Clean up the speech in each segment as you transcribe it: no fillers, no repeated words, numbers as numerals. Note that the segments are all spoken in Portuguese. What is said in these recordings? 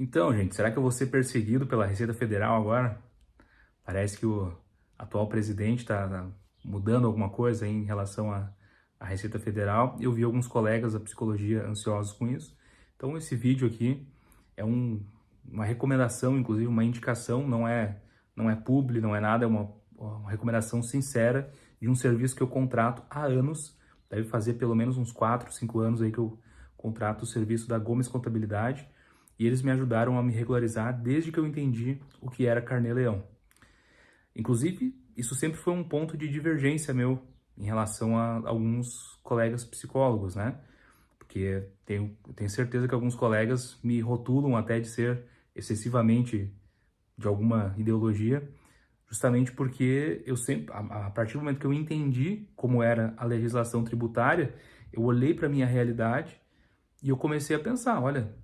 Então, gente, será que eu vou ser perseguido pela Receita Federal agora? Parece que o atual presidente está mudando alguma coisa em relação à Receita Federal. Eu vi alguns colegas da psicologia ansiosos com isso. Então, esse vídeo aqui é uma recomendação, inclusive uma indicação, não é publi, não é nada, é uma recomendação sincera de um serviço que eu contrato há anos. Deve fazer pelo menos uns 4, 5 anos aí que eu contrato o serviço da Gomes Contabilidade. E eles me ajudaram a me regularizar desde que eu entendi o que era Carnê-Leão. Inclusive, isso sempre foi um ponto de divergência meu em relação a alguns colegas psicólogos, né? Porque tenho certeza que alguns colegas me rotulam até de ser excessivamente de alguma ideologia, justamente porque eu sempre, a partir do momento que eu entendi como era a legislação tributária, eu olhei para a minha realidade e eu comecei a pensar, olha,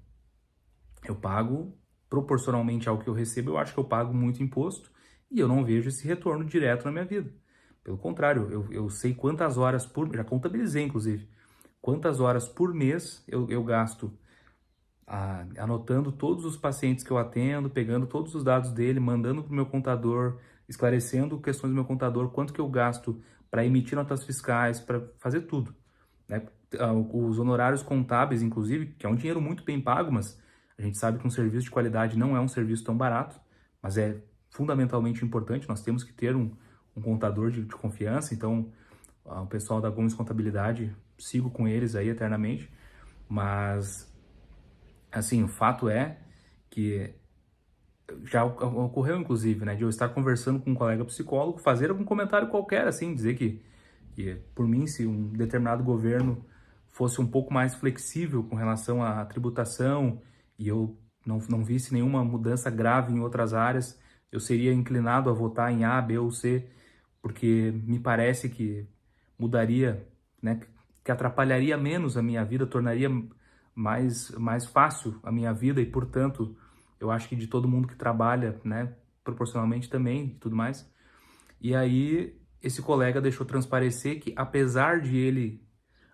eu pago proporcionalmente ao que eu recebo, eu acho que eu pago muito imposto e eu não vejo esse retorno direto na minha vida. Pelo contrário, eu sei quantas horas já contabilizei inclusive, quantas horas por mês eu gasto anotando todos os pacientes que eu atendo, pegando todos os dados dele, mandando para o meu contador, esclarecendo questões do meu contador, quanto que eu gasto para emitir notas fiscais, para fazer tudo, né? Os honorários contábeis, inclusive, que é um dinheiro muito bem pago, mas a gente sabe que um serviço de qualidade não é um serviço tão barato, mas é fundamentalmente importante. Nós temos que ter um contador de confiança, então o pessoal da Gomes Contabilidade, sigo com eles aí eternamente, mas assim, o fato é que já ocorreu, inclusive, né, de eu estar conversando com um colega psicólogo, fazer algum comentário qualquer, assim, dizer que por mim, se um determinado governo fosse um pouco mais flexível com relação à tributação e eu não visse nenhuma mudança grave em outras áreas, eu seria inclinado a votar em A, B ou C, porque me parece que mudaria, né, que atrapalharia menos a minha vida, tornaria mais fácil a minha vida e, portanto, eu acho que de todo mundo que trabalha, né, proporcionalmente também e tudo mais. E aí, esse colega deixou transparecer que, apesar de ele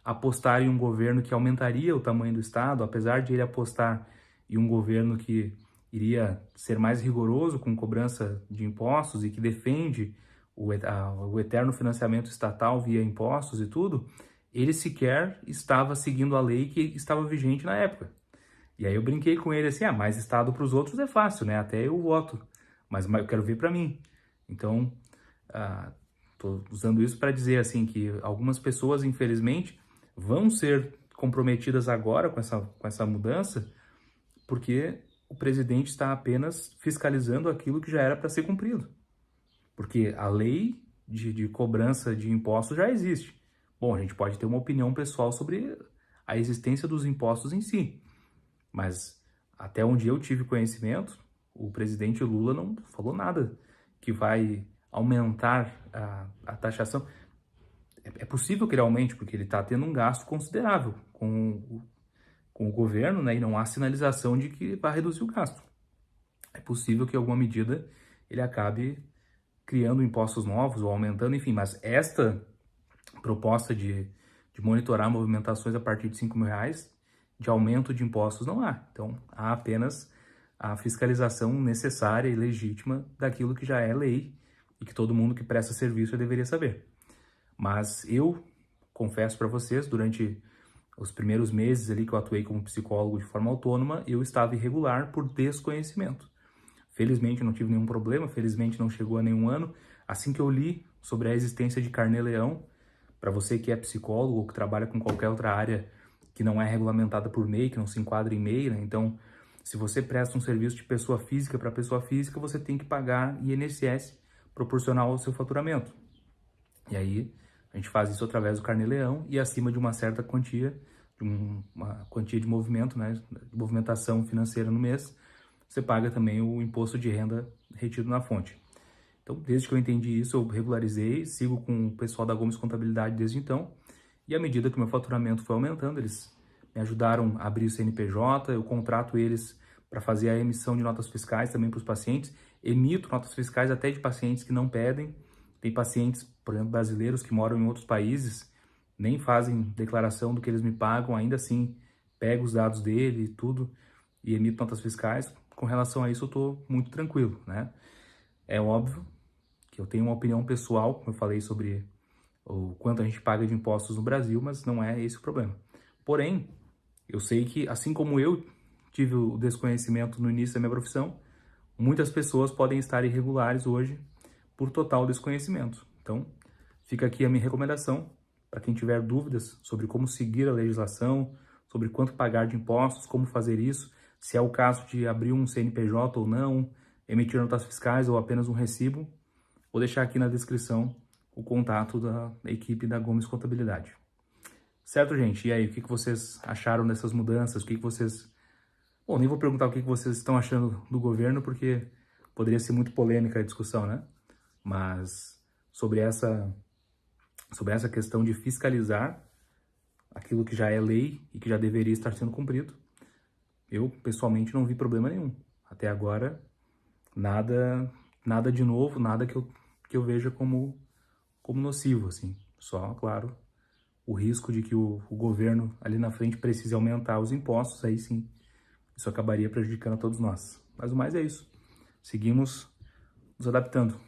apostar em um governo que aumentaria o tamanho do Estado, apesar de ele apostar em um governo que iria ser mais rigoroso com cobrança de impostos e que defende o eterno financiamento estatal via impostos e tudo, ele sequer estava seguindo a lei que estava vigente na época. E aí eu brinquei com ele assim, mais Estado para os outros é fácil, né? Até eu voto, mas eu quero ver para mim. Então, estou usando isso para dizer assim que algumas pessoas, infelizmente, vão ser comprometidas agora com essa mudança, porque o presidente está apenas fiscalizando aquilo que já era para ser cumprido. Porque a lei de cobrança de impostos já existe. Bom, a gente pode ter uma opinião pessoal sobre a existência dos impostos em si, mas até onde eu tive conhecimento, o presidente Lula não falou nada que vai aumentar a taxação. É possível que ele aumente, porque ele está tendo um gasto considerável com o governo, né? E não há sinalização de que vai reduzir o gasto. É possível que alguma medida ele acabe criando impostos novos ou aumentando, enfim, mas esta proposta de monitorar movimentações a partir de R$ 5.000 de aumento de impostos não há. Então, há apenas a fiscalização necessária e legítima daquilo que já é lei e que todo mundo que presta serviço deveria saber. Mas eu confesso para vocês, durante os primeiros meses ali que eu atuei como psicólogo de forma autônoma, eu estava irregular por desconhecimento. Felizmente não tive nenhum problema, felizmente não chegou a nenhum ano. Assim que eu li sobre a existência de Carnê-Leão, para você que é psicólogo ou que trabalha com qualquer outra área que não é regulamentada por MEI, que não se enquadra em MEI, né? Então, se você presta um serviço de pessoa física para pessoa física, você tem que pagar INSS proporcional ao seu faturamento. E aí, a gente faz isso através do Carnê-Leão e acima de uma certa quantia, uma quantia de movimento, né, de movimentação financeira no mês, você paga também o imposto de renda retido na fonte. Então, desde que eu entendi isso, eu regularizei, sigo com o pessoal da Gomes Contabilidade desde então, e à medida que o meu faturamento foi aumentando, eles me ajudaram a abrir o CNPJ, eu contrato eles para fazer a emissão de notas fiscais também para os pacientes, emito notas fiscais até de pacientes que não pedem. Tem pacientes, por exemplo, brasileiros que moram em outros países, nem fazem declaração do que eles me pagam, ainda assim pego os dados dele e tudo. e emito notas fiscais. Com relação a isso, eu estou muito tranquilo, né? É óbvio que eu tenho uma opinião pessoal, como eu falei sobre o quanto a gente paga de impostos no Brasil, mas não é esse o problema. Porém, eu sei que, assim como eu tive o desconhecimento no início da minha profissão, muitas pessoas podem estar irregulares hoje por total desconhecimento. Então, fica aqui a minha recomendação para quem tiver dúvidas sobre como seguir a legislação, sobre quanto pagar de impostos, como fazer isso, se é o caso de abrir um CNPJ ou não, emitir notas fiscais ou apenas um recibo, vou deixar aqui na descrição o contato da equipe da Gomes Contabilidade. Certo, gente? E aí, o que vocês acharam dessas mudanças? O que vocês... Bom, nem vou perguntar o que vocês estão achando do governo, porque poderia ser muito polêmica a discussão, né? Mas sobre essa questão de fiscalizar aquilo que já é lei e que já deveria estar sendo cumprido, eu pessoalmente não vi problema nenhum. Até agora, nada de novo, nada que eu veja como nocivo, assim. Só, claro, o risco de que o governo ali na frente precise aumentar os impostos, aí sim, isso acabaria prejudicando a todos nós. Mas o mais é isso. Seguimos nos adaptando.